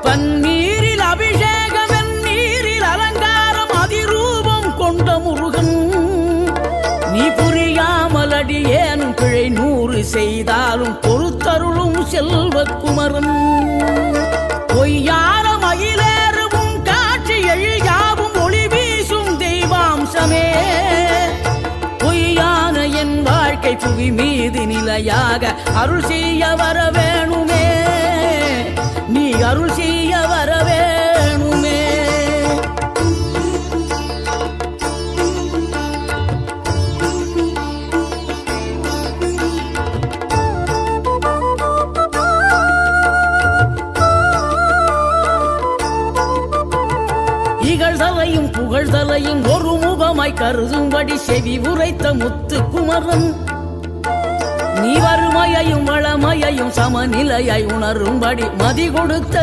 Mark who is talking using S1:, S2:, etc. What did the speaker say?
S1: பன்னீரில் அபிஷேகம் நீரில் அலங்காரம் அதிரூபம் கொண்ட முருகன் நீ புரியாமல் அடியேனும் பிழை 100 செய்தாலும் பொறுத்தருளும் செல்வக்குமரன் பொய்யான மயிலேறும் காட்சி எழியாவும் ஒளி வீசும் தெய்வாம்சமே பொய்யான என் வாழ்க்கை புவி மீது நிலையாக அருள் செய்ய வர வேணுமே நீ அருள் செய்ய வர வேணுமே இகழ்தலையும் புகழ்தலையும் ஒரு முகமாய் கருதும்படி செவி உரைத்த முத்துக்குமரன் நீ வறுமையையும் வளமையையும் சமநிலையாய் உணரும்படி மதி கொடுத்த